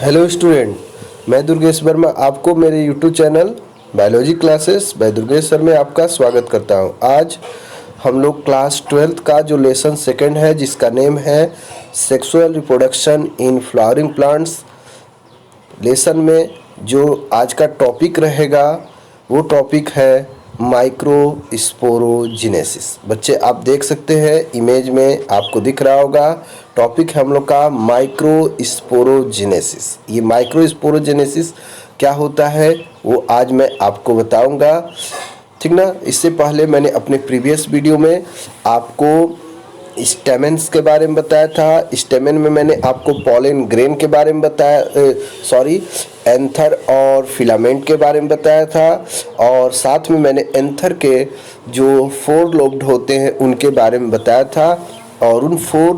Hello student, मैं दुर्गेश वर्मा आपको मेरे YouTube channel biology classes bye Durgesh sir में आपका स्वागत करता हूं। आज हम लोग क्लास 12th का जो लेसन सेकंड है जिसका नेम है sexual reproduction in flowering plants. Lesson में जो आज का टॉपिक रहेगा वो टॉपिक है माइक्रोस्पोरोजेनेसिस। बच्चे आप देख सकते हैं इमेज में आपको दिख रहा होगा, टॉपिक है हम लोग का माइक्रोस्पोरोजेनेसिस। ये माइक्रोस्पोरोजेनेसिस क्या होता है वो आज मैं आपको बताऊंगा, ठीक ना। इससे पहले मैंने अपने प्रीवियस वीडियो में आपको स्टेमेंस के बारे में बताया था। स्टेमेन में मैंने आपको पॉलन ग्रेन के बारे में बताया, एंथर और फिलामेंट के बारे में बताया था, और साथ में मैंने एंथर के जो 4 लोब्ड होते हैं उनके बारे में बताया था, और उन 2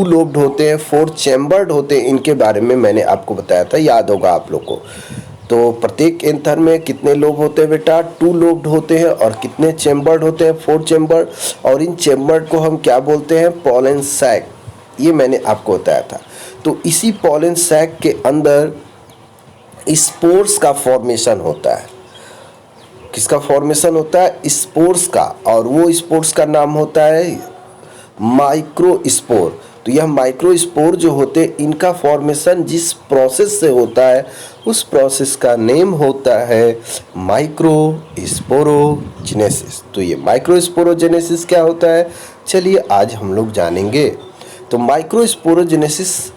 लोब्ड होते हैं, 4 चैम्बर्ड होते हैं, इनके बारे में मैंने आपको बताया था, याद होगा आप लोग को। तो प्रत्येक एंथर में कितने लोब होते हैं बेटा? 2 लोब्ड होते हैं। और कितने चैम्बर्ड होते हैं? 4 चैम्बर्ड। और इन चैम्बर्ड को हम क्या बोलते हैं? Pollen sac. ये मैंने आपको बताया था। तो इसी पॉलन सैक के अंदर स्पोर्स का फॉर्मेशन होता है। किसका फॉर्मेशन होता है? स्पोर्स का। और वो स्पोर्स का नाम होता है माइक्रोस्पोर। तो यह माइक्रोस्पोर जो होते हैं इनका फॉर्मेशन जिस प्रोसेस से होता है उस प्रोसेस का नेम होता है माइक्रोस्पोरोजेनेसिस। तो ये माइक्रोस्पोरोजेनेसिस क्या होता है, चलिए आज हम लोग जानेंगे। तो माइक्रोस्पोरोजेनेसिस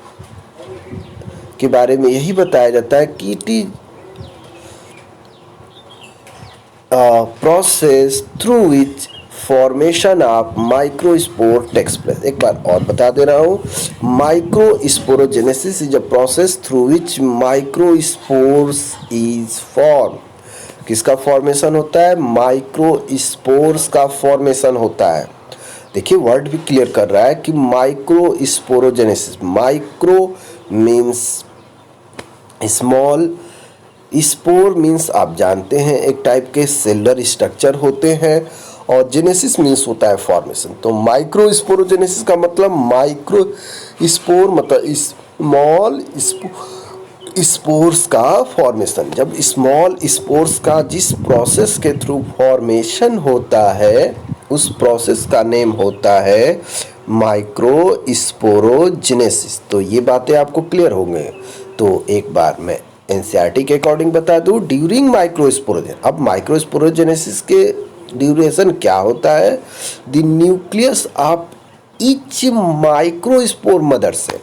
के बारे में यही बताया जाता है कि it is process through which formation of microspore takes place. एक बार और बता दे रहा हूँ, microsporogenesis is a process through which microspores is form. किसका फॉर्मेशन होता है? माइक्रोस्पोर्स का फॉर्मेशन होता है। देखिए वर्ड भी क्लियर कर रहा है कि microsporogenesis. Micro means small, spore means आप जानते हैं एक टाइप के सेलुलर स्ट्रक्चर होते हैं, और जेनेसिस मीन्स होता है फॉर्मेशन। तो माइक्रोस्पोरोजेनेसिस का मतलब माइक्रो स्पोर मतलब स्मॉल स्पोर्स का फॉर्मेशन। जब स्मॉल स्पोर्स का जिस प्रोसेस के थ्रू फॉर्मेशन होता है उस प्रोसेस का नेम होता है माइक्रोस्पोरोजेनेसिस। तो ये बातें आपको क्लियर हो गए। तो एक बार मैं एनसीईआरटी के अकॉर्डिंग बता दूं, ड्यूरिंग माइक्रोस्पोरोजेनेसिस। अब माइक्रोस्पोरोजेनेसिस के ड्यूरेशन क्या होता है? The nucleus of each microspore mother cell.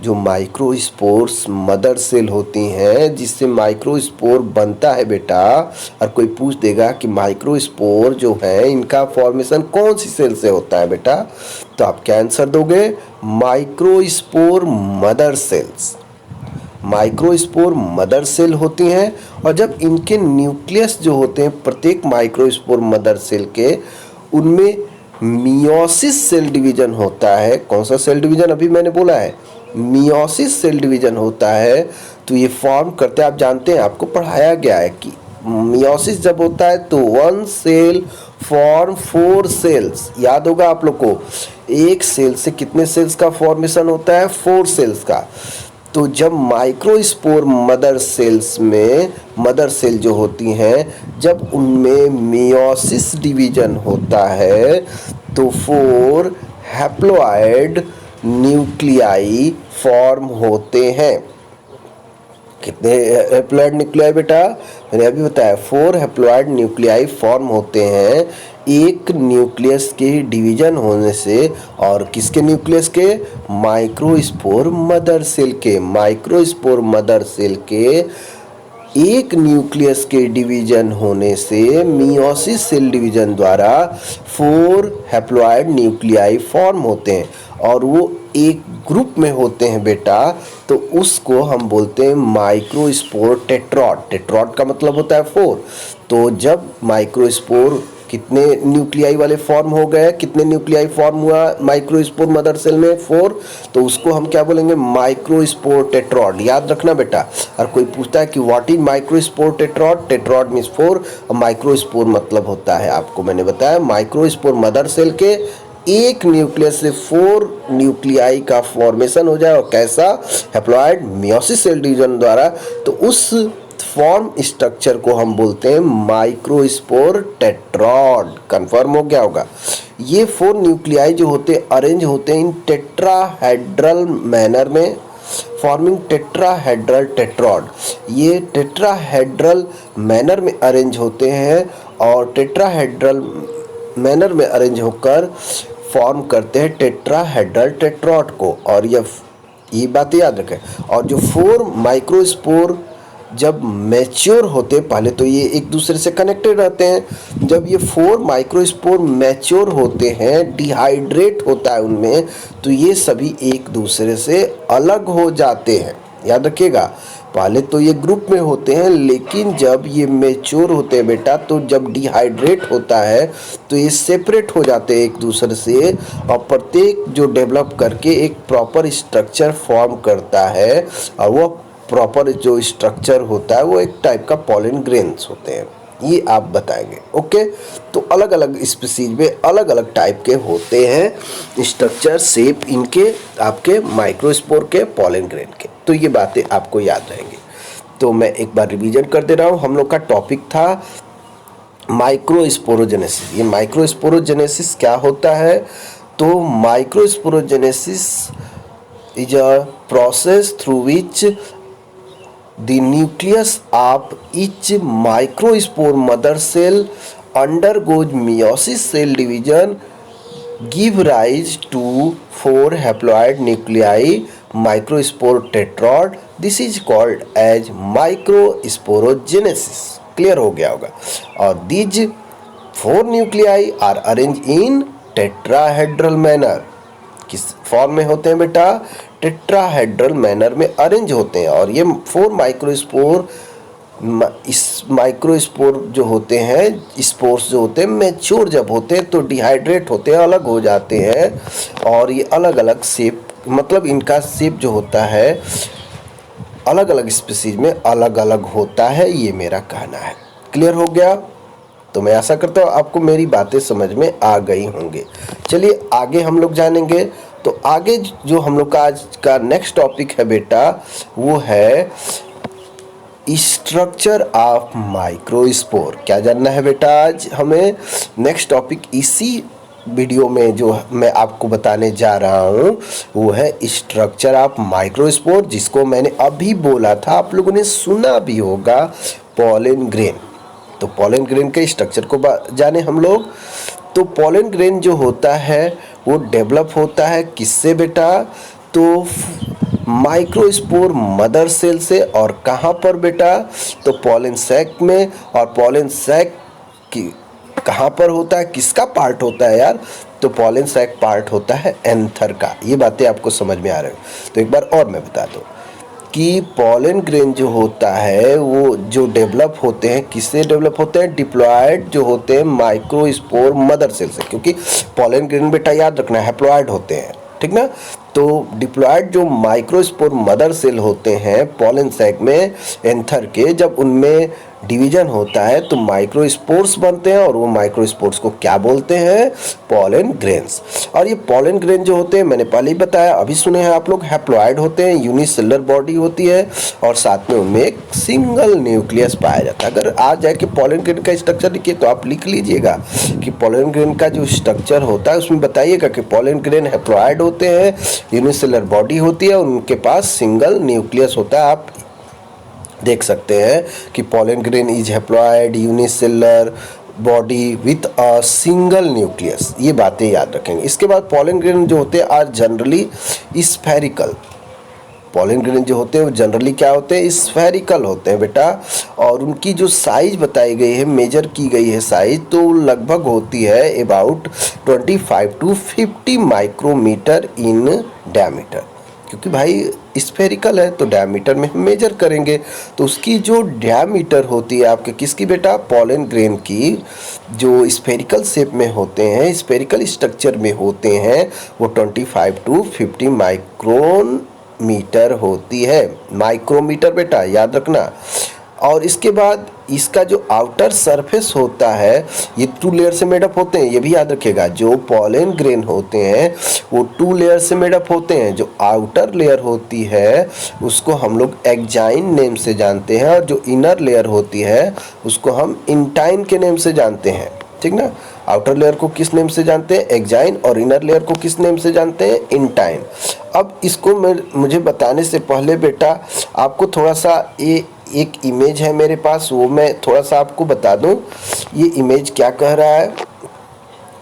जो माइक्रोस्पोर्स मदर सेल होती हैं जिससे माइक्रोस्पोर बनता है बेटा, और कोई पूछ देगा कि माइक्रोस्पोर जो है इनका फॉर्मेशन कौन सी सेल से होता है बेटा, तो आप क्या आंसर दोगे? Microspore mother cells. Microspore mother cell होती हैं, और जब इनके न्यूक्लियस जो होते हैं प्रत्येक माइक्रोस्पोर मदर सेल के, उनमें मियोसिस सेल डिवीजन होता है। कौन सा सेल डिवीजन अभी मैंने बोला है? मियोसिस सेल डिवीजन होता है। तो ये फॉर्म करते हैं, आप जानते हैं, आपको पढ़ाया गया है कि मियोसिस जब होता है तो 1 सेल फॉर्म 4 सेल्स। याद होगा आप लोग को, एक सेल से कितने सेल्स का फॉर्मेशन होता है? 4 सेल्स का। तो जब माइक्रोस्पोर मदर सेल्स में, मदर सेल जो होती हैं, जब उनमें मियोसिस डिवीजन होता है तो 4 हैप्लॉइड न्यूक्लियाई फॉर्म होते हैं। कितने हैप्लॉइड न्यूक्लियाई बेटा? मैंने अभी बताया 4 हैप्लॉइड न्यूक्लियाई फॉर्म होते हैं एक न्यूक्लियस के डिवीजन होने से। और किसके न्यूक्लियस के? माइक्रोस्पोर मदर सेल के। माइक्रोस्पोर मदर सेल के एक न्यूक्लियस के डिवीजन होने से मियोसिस सेल डिवीजन द्वारा 4 हैप्लॉइड न्यूक्लियाई फॉर्म होते हैं, और वो एक ग्रुप में होते हैं बेटा, तो उसको हम बोलते हैं माइक्रोस्पोर टेट्रॉड। टेट्रॉड का मतलब होता है 4। तो जब माइक्रोस्पोर कितने न्यूक्लियाई वाले फॉर्म हो गए, कितने न्यूक्लियाई फॉर्म हुआ माइक्रोस्पोर मदर सेल में? 4। तो उसको हम क्या बोलेंगे? माइक्रोस्पोर टेट्रॉड। याद रखना बेटा। और कोई पूछता है कि व्हाट इज माइक्रोस्पोर टेट्रॉड? टेट्रॉड मीन्स 4, और माइक्रोस्पोर मतलब होता है, आपको मैंने बताया, माइक्रोस्पोर मदर सेल के एक न्यूक्लियस से 4 न्यूक्लियाई का फॉर्मेशन हो जाए, और कैसा? हैप्लॉइड मियोसिस सेल डिवीजन द्वारा। तो उस फॉर्म स्ट्रक्चर को हम बोलते हैं माइक्रोस्पोर टेट्रॉड। कंफर्म हो गया होगा। ये 4 न्यूक्लियाई जो होते हैं अरेंज होते हैं इन टेट्राहेड्रल मैनर में, फॉर्मिंग टेट्राहेड्रल टेट्रॉड। ये टेट्राहेड्रल मैनर में अरेंज होते हैं और टेट्राहेड्रल मैनर में अरेंज होकर फॉर्म करते हैं टेट्राहेड्रल टेट्रॉड को। और ये बात याद रखें। और जो 4 माइक्रोस्पोर जब मैच्योर होते, पहले तो ये एक दूसरे से कनेक्टेड रहते हैं। जब ये 4 माइक्रोस्पोर मैच्योर होते हैं, डिहाइड्रेट होता है उनमें, तो ये सभी एक दूसरे से अलग हो जाते हैं। याद रखिएगा, पहले तो ये ग्रुप में होते हैं, लेकिन जब ये मैच्योर होते हैं बेटा, तो जब डिहाइड्रेट होता है तो ये सेपरेट हो जाते हैं एक दूसरे से, और प्रत्येक जो डेवलप करके एक प्रॉपर स्ट्रक्चर फॉर्म करता है। और वो प्रॉपर जो स्ट्रक्चर होता है वो एक टाइप का पॉलन ग्रेन्स होते हैं, ये आप बताएंगे। ओके, तो अलग अलग स्पीसीज में अलग अलग टाइप के होते हैं स्ट्रक्चर, शेप इनके, आपके माइक्रोस्पोर के, पॉलन ग्रेन के। तो ये बातें आपको याद रहेंगी। तो मैं एक बार रिवीजन कर दे रहा हूँ। हम लोग का टॉपिक था माइक्रोस्पोरोजेनेसिस। ये माइक्रोस्पोरोजेनेसिस क्या होता है? तो microsporogenesis is a process through which the nucleus of each microspore mother cell undergoes meiosis cell division, give rise to 4 haploid nuclei microspore tetrad. This is called as microsporogenesis. Clear हो गया होगा। और these 4 nuclei are arranged in tetrahedral manner। किस form में होते हैं बेटा? Tetrahedral manner में अरेंज होते हैं। और ये 4 माइक्रोस्पोर, इस माइक्रोस्पोर जो होते हैं, स्पोर्स जो होते हैं, मैच्योर जब होते हैं तो डिहाइड्रेट होते हैं, अलग हो जाते हैं। और ये अलग अलग शेप, मतलब इनका शेप जो होता है अलग अलग स्पीसीज में अलग अलग होता है, ये मेरा कहना है। क्लियर हो गया? तो मैं आशा करता हूँ आपको मेरी बातें समझ में आ गई होंगे। चलिए आगे हम लोग जानेंगे। तो आगे जो हम लोग का आज का नेक्स्ट टॉपिक है बेटा, वो है स्ट्रक्चर ऑफ माइक्रोस्पोर। क्या जानना है बेटा आज हमें? नेक्स्ट टॉपिक इसी वीडियो में जो मैं आपको बताने जा रहा हूँ वो है स्ट्रक्चर ऑफ माइक्रोस्पोर, जिसको मैंने अभी बोला था, आप लोगों ने सुना भी होगा, पॉलन ग्रेन। तो पॉलन ग्रेन के स्ट्रक्चर को जाने हम लोग। तो पॉलन ग्रेन जो होता है वो डेवलप होता है किससे बेटा? तो माइक्रोस्पोर मदर सेल से। और कहाँ पर बेटा? तो पॉलन सैक में। और पॉलन सैक की कहाँ पर होता है, किसका पार्ट होता है यार? तो पॉलन सैक पार्ट होता है एंथर का। ये बातें आपको समझ में आ रही है। तो एक बार और मैं बता दूँ कि पॉलन ग्रेन जो होता है वो जो डेवलप होते हैं, किससे डेवलप होते हैं? डिप्लॉयड जो होते हैं माइक्रोस्पोर मदर सेल से। क्योंकि पॉलन ग्रेन बेटा याद रखना हैप्लॉयड होते हैं, ठीक ना? तो डिप्लॉयड जो माइक्रोस्पोर मदर सेल होते हैं पॉलन सैक में एंथर के, जब उनमें डिवीजन होता है तो माइक्रोस्पोर्स बनते हैं। और वो माइक्रोस्पोर्स को क्या बोलते हैं? Pollen grains. और ये पॉलन ग्रेन जो होते हैं, मैंने पहले ही बताया, अभी सुने हैं आप लोग, हैप्लॉयड होते हैं, यूनिसेलुलर बॉडी होती है, और साथ में उनमें एक सिंगल न्यूक्लियस पाया जाता है। अगर आ जाए कि पॉलन ग्रेन का स्ट्रक्चर लिखिए तो आप लिख लीजिएगा कि पॉलन ग्रेन का जो स्ट्रक्चर होता है उसमें बताइएगा कि पॉलन ग्रेन हैप्लॉयड होते हैं, यूनिसेलुलर बॉडी होती है, उनके पास सिंगल न्यूक्लियस होता है। आप देख सकते हैं कि pollen grain is haploid, unicellular body with a single nucleus. ये बातें याद रखेंगे। इसके बाद पॉलन ग्रेन जो होते हैं are generally spherical. Pollen grain जो होते हैं वो जनरली क्या होते हैं? स्फेरिकल होते हैं बेटा। और उनकी जो साइज बताई गई है, मेजर की गई है साइज, तो लगभग होती है about 25 to 50 micrometre in diameter. क्योंकि भाई स्फेरिकल है तो डायमीटर में हम मेजर करेंगे। तो उसकी जो डायमीटर होती है आपके किसकी बेटा? पॉलन ग्रेन की, जो स्फेरिकल शेप में होते हैं, स्फेरिकल स्ट्रक्चर में होते हैं, वो 25 to 50 माइक्रोमीटर होती है। माइक्रोमीटर बेटा याद रखना। और इसके बाद इसका जो आउटर सरफेस होता है ये 2 लेयर से मेडअप होते हैं, ये भी याद रखिएगा। जो पॉलन ग्रेन होते हैं वो 2 लेयर से मेडअप होते हैं। जो आउटर लेयर होती है उसको हम लोग एक्जाइन नेम से जानते हैं और जो इनर लेयर होती है उसको हम इंटाइन के नेम से जानते हैं, ठीक ना। आउटर लेयर को किस नेम से जानते हैं, एक्जाइन, और इनर लेयर को किस नेम से जानते हैं, इंटाइन। अब इसको मुझे बताने से पहले बेटा आपको थोड़ा सा एक इमेज है मेरे पास, वो मैं थोड़ा सा आपको बता दूं ये इमेज क्या कह रहा है।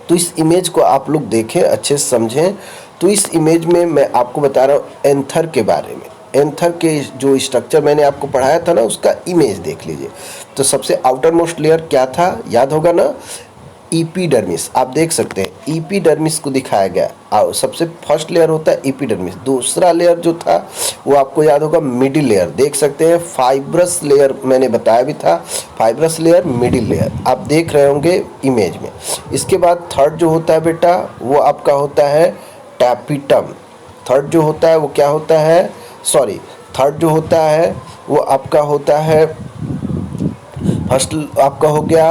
तो इस इमेज को आप लोग देखें, अच्छे से समझें। तो इस इमेज में मैं आपको बता रहा हूँ एंथर के बारे में। एंथर के जो स्ट्रक्चर मैंने आपको पढ़ाया था ना उसका इमेज देख लीजिए। तो सबसे आउटर मोस्ट लेयर क्या था, याद होगा ना, ईपीडर्मिस। आप देख सकते हैं ईपीडर्मिस को दिखाया गया और सबसे फर्स्ट लेयर होता है ईपीडर्मिस। दूसरा लेयर जो था वो आपको याद होगा मिडिल लेयर, देख सकते हैं फाइब्रस लेयर मैंने बताया भी था, फाइब्रस लेयर, मिडिल लेयर आप देख रहे होंगे इमेज में। इसके बाद थर्ड जो होता है बेटा वो आपका होता है टैपिटम। थर्ड जो होता है वो क्या होता है, थर्ड जो होता है वो आपका होता है, फर्स्ट आपका हो गया,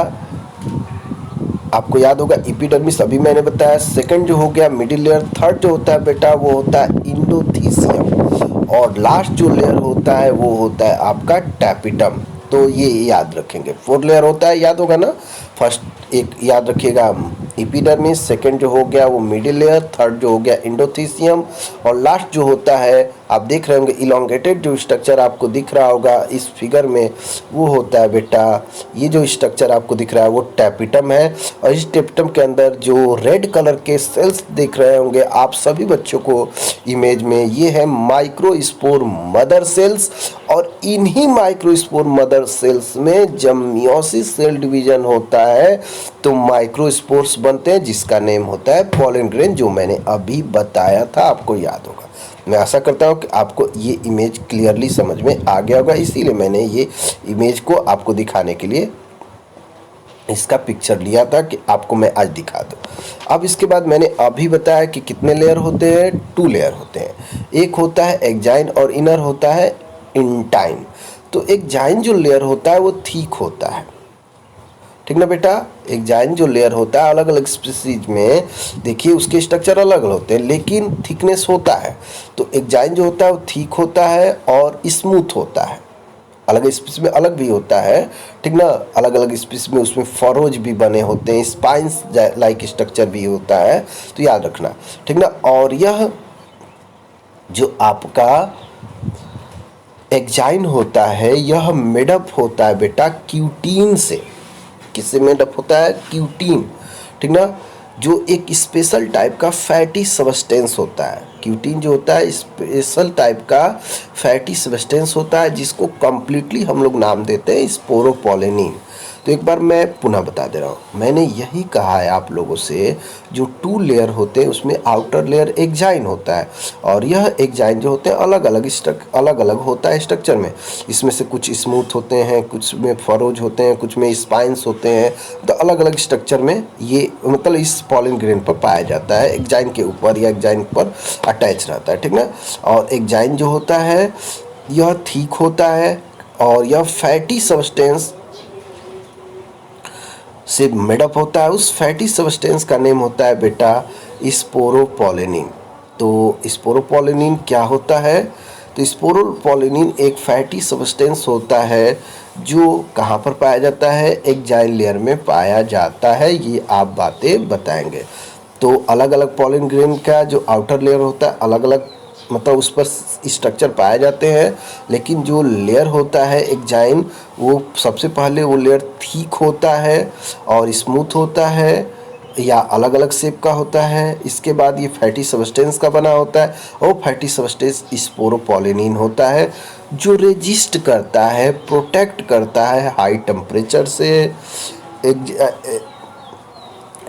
आपको याद होगा एपिडर्मिस अभी मैंने बताया। सेकंड जो हो गया मिडिल लेयर। थर्ड जो होता है बेटा वो होता है इंडोथीसियम और लास्ट जो लेयर होता है वो होता है आपका टैपिटम। तो ये याद रखेंगे। 4 लेयर होता है, याद होगा ना। फर्स्ट एक याद रखिएगा एपिडर्मिस, सेकंड जो हो गया वो मिडिल लेयर, थर्ड जो हो गया इंडोथीसियम और लास्ट जो होता है आप देख रहे होंगे इलोंगेटेड जो स्ट्रक्चर आपको दिख रहा होगा इस फिगर में वो होता है बेटा, ये जो स्ट्रक्चर आपको दिख रहा है वो टैपिटम है। और इस टैपिटम के अंदर जो रेड कलर के सेल्स दिख रहे होंगे आप सभी बच्चों को इमेज में, ये है माइक्रोस्पोर मदर सेल्स। और इन्हीं माइक्रोस्पोर मदर सेल्स में जब मियोसिस सेल डिवीजन होता है तो माइक्रोस्पोर्स बनते हैं जिसका नेम होता है पॉलन ग्रेन, जो मैंने अभी बताया था, आपको याद होगा। मैं आशा करता हूँ कि आपको ये इमेज क्लियरली समझ में आ गया होगा, इसीलिए मैंने ये इमेज को आपको दिखाने के लिए इसका पिक्चर लिया था कि आपको मैं आज दिखा दूँ। अब इसके बाद मैंने अभी बताया कि कितने लेयर होते हैं, 2 लेयर होते हैं। एक होता है एक्जाइन और इनर होता है इंटाइन। तो एक्जाइन जो लेयर होता है वो थिक होता है, ठीक ना बेटा। एक्जाइन जो लेयर होता है अलग अलग स्पीसीज में देखिए उसके स्ट्रक्चर अलग अलग होते हैं लेकिन थिकनेस होता है। तो एक्जाइन जो होता है वो थिक होता है और स्मूथ होता है। अलग स्पीसीज में अलग भी होता है, ठीक ना। अलग अलग स्पीसीज में उसमें फरोज भी बने होते हैं, स्पाइंस लाइक स्ट्रक्चर भी होता है, तो याद रखना, ठीक ना। और यह जो आपका एक्जाइन होता है यह मेडअप होता है बेटा क्यूटीन से। किससे मेडअप होता है, क्यूटीन, ठीक ना, जो एक स्पेशल टाइप का फैटी सबस्टेंस होता है। क्यूटीन जो होता है स्पेशल टाइप का फैटी सबस्टेंस होता है जिसको कम्प्लीटली हम लोग नाम देते हैं स्पोरोपोलेनिन। तो एक बार मैं पुनः बता दे रहा हूँ, मैंने यही कहा है आप लोगों से, जो 2 लेयर होते हैं उसमें आउटर लेयर एक्जाइन होता है और यह एक्जाइन जो होते हैं अलग अलग होता है स्ट्रक्चर में। इसमें से कुछ स्मूथ होते हैं, कुछ में फरोज होते हैं, कुछ में स्पाइंस होते हैं। तो अलग अलग स्ट्रक्चर में ये मतलब इस पॉलन ग्रेन पर पाया जाता है, एक्जाइन के ऊपर या एक्जाइन पर अटैच रहता है, ठीक ना। और एक्जाइन जो होता है यह थिक होता है और यह फैटी सबस्टेंस से मेडअप होता है। उस फैटी सबस्टेंस का नेम होता है बेटा स्पोरोपोलेनिन। तो स्पोरोपोलेनिन क्या होता है, तो स्पोरोपोलेनिन एक फैटी सबस्टेंस होता है जो कहाँ पर पाया जाता है, एक्जाइन लेयर में पाया जाता है। ये आप बातें बताएंगे। तो अलग अलग पॉलन ग्रेन का जो आउटर लेयर होता है अलग अलग मतलब उस पर स्ट्रक्चर पाए जाते हैं, लेकिन जो लेयर होता है एक्जाइन वो सबसे पहले वो लेयर थिक होता है और स्मूथ होता है या अलग अलग शेप का होता है। इसके बाद ये फैटी सबस्टेंस का बना होता है और फैटी सबस्टेंस स्पोरोपोलेनिन होता है जो रेजिस्ट करता है, प्रोटेक्ट करता है हाई टेम्परेचर से,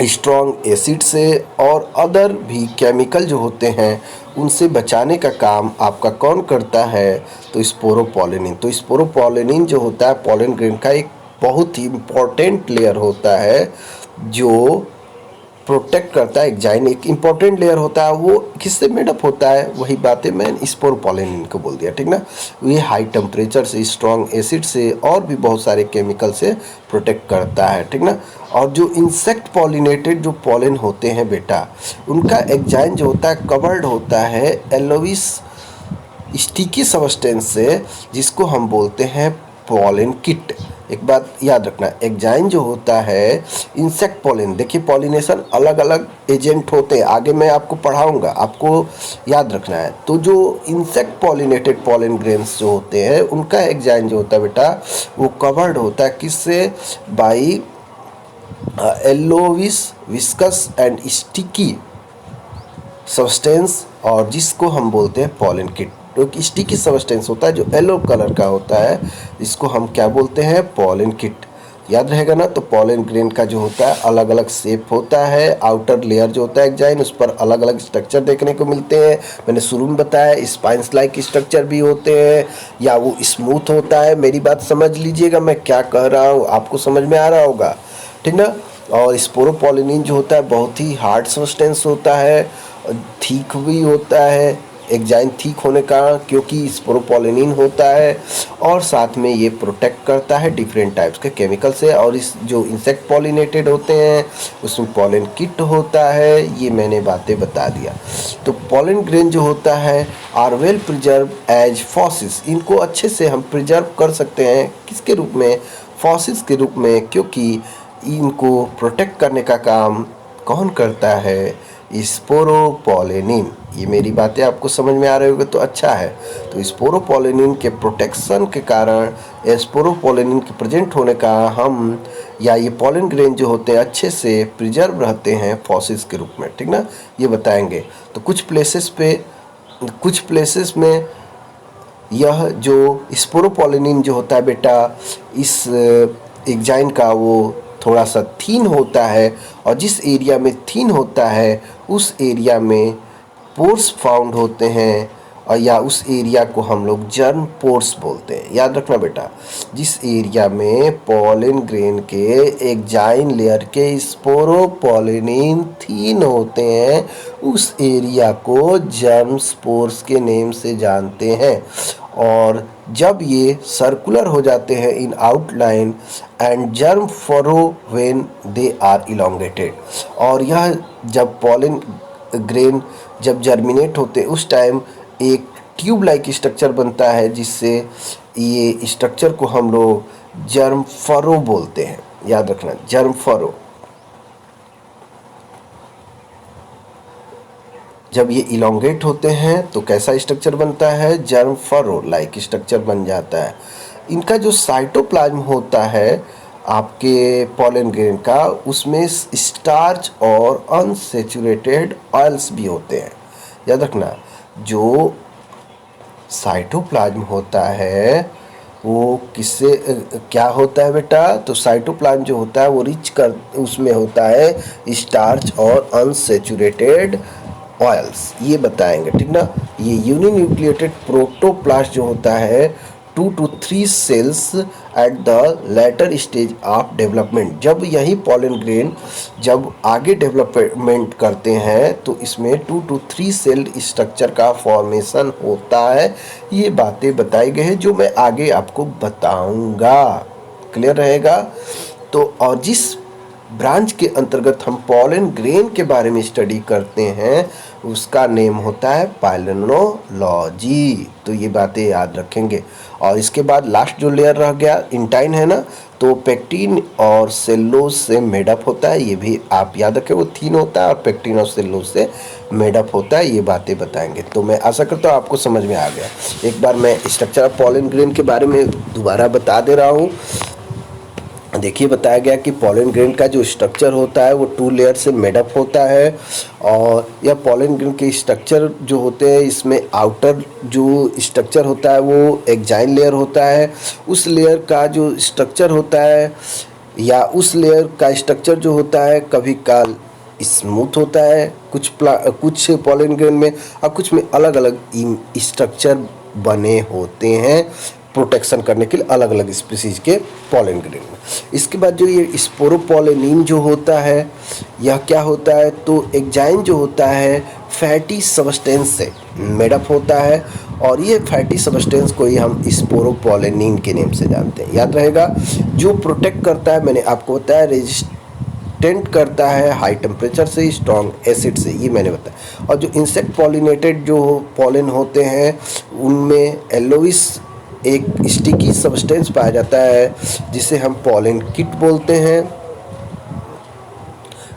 स्ट्रॉन्ग एसिड से और अदर भी केमिकल जो होते हैं उनसे बचाने का काम आपका कौन करता है, तो स्पोरोपोलेनिन। तो स्पोरोपोलेनिन जो होता है पॉलन ग्रेन का एक बहुत ही इम्पोर्टेंट लेयर होता है जो प्रोटेक्ट करता है। एग्जाइन एक इंपॉर्टेंट लेयर होता है, वो किससे मेडअप होता है, वही बातें मैं स्पोरोपोलेनिन को बोल दिया, ठीक ना। ये हाई टेम्परेचर से, स्ट्रॉन्ग एसिड से और भी बहुत सारे केमिकल से प्रोटेक्ट करता है, ठीक ना। और जो इंसेक्ट पॉलिनेटेड जो पॉलन होते हैं बेटा, उनका एग्जाइन जो होता है कवर्ड होता है एलोविस स्टिकी सब्सटेंस से, जिसको हम बोलते हैं पॉलन किट। एक बात याद रखना, एग्जाइन जो होता है इंसेक्ट पॉलन, देखिए पॉलिनेशन अलग अलग एजेंट होते हैं, आगे मैं आपको पढ़ाऊंगा, आपको याद रखना है। तो जो इंसेक्ट पॉलिनेटेड पॉलन ग्रेन्स जो होते हैं, उनका एग्जाइन जो होता है बेटा, वो कवर्ड होता है किससे, by yellowish viscous and sticky substance, और जिसको हम बोलते हैं पॉलन किट। तो स्टिकी सब्सटेंस होता है जो येलो कलर का होता है, इसको हम क्या बोलते हैं, पॉलन किट। याद रहेगा ना। तो पॉलन ग्रेन का जो होता है अलग अलग शेप होता है, आउटर लेयर जो होता है एग्जाइन, उस पर अलग अलग स्ट्रक्चर देखने को मिलते हैं। मैंने शुरू में बताया स्पाइंस लाइक स्ट्रक्चर भी होते हैं, या वो स्मूथ होता है। मेरी बात समझ लीजिएगा, मैं क्या कह रहा हूँ आपको समझ में आ रहा होगा, ठीक ना। और स्पोरोपोलिनिन जो होता है बहुत ही हार्ड सब्सटेंस होता है, थीक भी होता है, एग्जाइन थीक होने का क्योंकि स्पोरोपोलिनिन होता है, और साथ में ये प्रोटेक्ट करता है डिफरेंट टाइप्स के केमिकल से। और इस जो इंसेक्ट पॉलिनेटेड होते हैं उसमें पॉलन किट होता है, ये मैंने बातें बता दिया। तो पॉलन ग्रेन जो होता है are well preserve as fossils, इनको अच्छे से हम प्रिजर्व कर सकते हैं, किसके रूप में, फॉसिस के रूप में, क्योंकि इनको प्रोटेक्ट करने का काम कौन करता है, स्पोरोपोलिनिन। ये मेरी बातें आपको समझ में आ रही होगी तो अच्छा है। तो स्पोरोपोलिनिन के प्रोटेक्शन के कारण, स्पोरोपोलिनिन के प्रेजेंट होने का हम, या ये पॉलन ग्रेन जो होते हैं अच्छे से प्रिजर्व रहते हैं फॉसिल्स के रूप में, ठीक ना, ये बताएंगे। तो कुछ प्लेसेस में यह जो स्पोरोपोलिनिन जो होता है बेटा, इस एग्जाइन का वो थोड़ा सा थीन होता है, और जिस एरिया में थीन होता है उस एरिया में पोर्स फाउंड होते हैं, और या उस एरिया को हम लोग जर्म पोर्स बोलते हैं। याद रखना बेटा, जिस एरिया में पॉलन ग्रेन के एग्जाइन लेयर के स्पोरोपोलिनिन थीन होते हैं उस एरिया को जर्म स्पोर्स के नेम से जानते हैं। और जब ये सर्कुलर हो जाते हैं in outline and germ furrow when they are elongated, और यह जब पॉलन ग्रेन जब जर्मिनेट होते हैं उस टाइम एक ट्यूब लाइक स्ट्रक्चर बनता है, जिससे ये स्ट्रक्चर को हम लोग जर्म फरो बोलते हैं। याद रखना, जर्म फरो। जब ये इलोंगेट होते हैं तो कैसा स्ट्रक्चर बनता है, जर्म फरो लाइक स्ट्रक्चर बन जाता है। इनका जो साइटोप्लाज्म होता है आपके पॉलन ग्रेन का, उसमें स्टार्च और अनसेचुरेटेड ऑयल्स भी होते हैं। याद रखना, जो साइटोप्लाज्म होता है वो किससे क्या होता है बेटा, तो साइटोप्लाज्म जो होता है वो उसमें होता है स्टार्च और अनसेचुरेटेड ऑयल्स, ये बताएंगे, ठीक ना। ये यूनिन्यूक्लिएटेड प्रोटोप्लास्ट जो होता है 2 to 3 cells at the later stage of development. जब यही पॉलन ग्रेन जब आगे डेवलपमेंट करते हैं तो इसमें 2 to 3 सेल स्ट्रक्चर का फॉर्मेशन होता है। ये बातें बताई गई हैं जो मैं आगे आपको बताऊंगा, क्लियर रहेगा। तो और जिस ब्रांच के अंतर्गत हम पॉलन ग्रेन के बारे में स्टडी करते हैं उसका नेम होता है पाइलोनोलॉजी। तो ये बातें याद रखेंगे। और इसके बाद लास्ट जो लेयर रह गया इंटाइन है ना, तो पेक्टिन और सेलुलोज से मेडअप होता है, ये भी आप याद रखें, वो थीन होता है और पेक्टिन और सेलुलोज से मेडअप होता है। ये बातें बताएंगे। तो मैं आशा करता हूँ आपको समझ में आ गया। एक बार मैं स्ट्रक्चर ऑफ पॉलन ग्रेन के बारे में दोबारा बता दे रहा हूँ। देखिए बताया गया कि पॉलन ग्रेन का जो स्ट्रक्चर होता है वो 2 लेयर से मेडअप होता है। और यह पॉलन ग्रेन के स्ट्रक्चर जो होते हैं इसमें आउटर जो स्ट्रक्चर होता है वो एग्जाइन लेयर होता है। उस लेयर का जो स्ट्रक्चर होता है या उस लेयर का स्ट्रक्चर जो होता है कभी काल स्मूथ होता है कुछ पॉलन ग्रेन में, और कुछ में अलग अलग स्ट्रक्चर बने होते हैं। प्रोटेक्शन करने के लिए अलग अलग स्पीसीज के पॉलन ग्रेन में। इसके बाद जो ये स्पोरोपोलेनिन जो होता है, यह क्या होता है, तो एंजाइम जो होता है फैटी सब्सटेंस से मेडअप होता है, और ये फैटी सब्सटेंस को ही हम स्पोरोपोलेनिन के नेम से जानते हैं। याद रहेगा, जो प्रोटेक्ट करता है, मैंने आपको बताया रेजिस्टेंट करता है हाई टेम्परेचर से, स्ट्रॉन्ग एसिड से, ये मैंने बताया। और जो इंसेक्ट पॉलिनेटेड जो पॉलन होते हैं उनमें एलोइस एक स्टिकी सब्सटेंस पाया जाता है जिसे हम पॉलन किट बोलते हैं।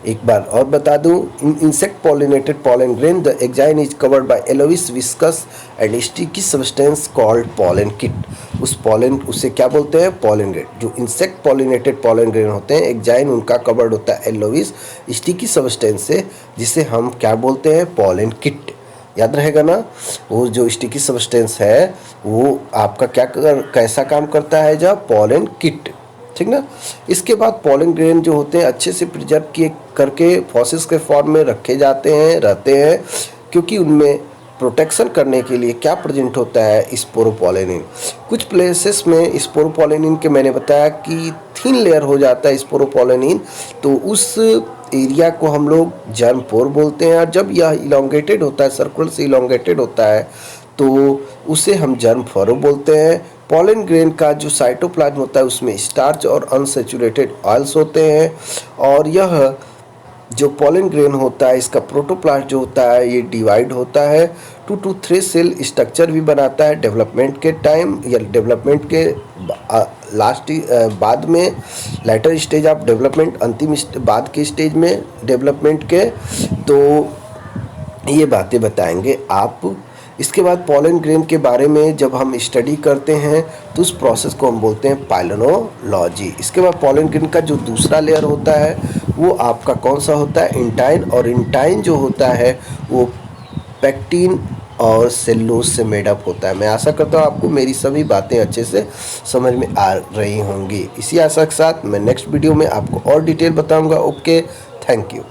एक बार और बता दूं, in insect pollinated pollen grain the exine is covered by yellowish viscous and sticky substance called pollen kitt. उसे क्या बोलते हैं, पॉलन ग्रेन। जो इंसेक्ट पॉलिनेटेड पॉलन ग्रेन होते हैं, एग्जाइन उनका कवर्ड होता है एलोइस स्टिकी सब्सटेंस से, जिसे हम क्या बोलते हैं, पॉलन किट। याद रहेगा ना, वो जो स्टिकी सब्सटेंस है वो आपका कैसा काम करता है, जब पॉलन किट, ठीक ना। इसके बाद पॉलन ग्रेन जो होते हैं अच्छे से प्रिजर्व किए करके फॉसिल्स के फॉर्म में रखे जाते हैं, रहते हैं, क्योंकि उनमें प्रोटेक्शन करने के लिए क्या प्रेजेंट होता है, स्पोरोपोलेनिन। कुछ प्लेसेस में स्पोरोपोलेनिन के मैंने बताया कि थिन लेयर हो जाता है स्पोरोपोलेनिन, तो उस एरिया को हम लोग जर्म पोर बोलते हैं। और जब यह इलोंगेटेड होता है, सर्कुलर से इलोंगेटेड होता है, तो उसे हम जर्म फरो बोलते हैं। पॉलन ग्रेन का जो साइटोप्लाज्म होता है उसमें स्टार्च और अनसेचुरेटेड ऑयल्स होते हैं, और यह जो पॉलन ग्रेन होता है इसका प्रोटोप्लास्ट जो होता है ये डिवाइड होता है 2 to 3 सेल स्ट्रक्चर भी बनाता है डेवलपमेंट के टाइम, या डेवलपमेंट के बाद में, लेटर स्टेज ऑफ डेवलपमेंट, अंतिम बाद के स्टेज में डेवलपमेंट के। तो ये बातें बताएंगे आप। इसके बाद पॉलन ग्रेन के बारे में जब हम स्टडी करते हैं तो उस प्रोसेस को हम बोलते हैं पाइलोनोलॉजी। इसके बाद पॉलन ग्रेन का जो दूसरा लेयर होता है वो आपका कौन सा होता है, इंटाइन। और इंटाइन जो होता है वो पैक्टिन और सेलुलोज से मेडअप होता है। मैं आशा करता हूँ आपको मेरी सभी बातें अच्छे से समझ में आ रही होंगी। इसी आशा के साथ मैं नेक्स्ट वीडियो में आपको और डिटेल बताऊँगा। Okay, thank you.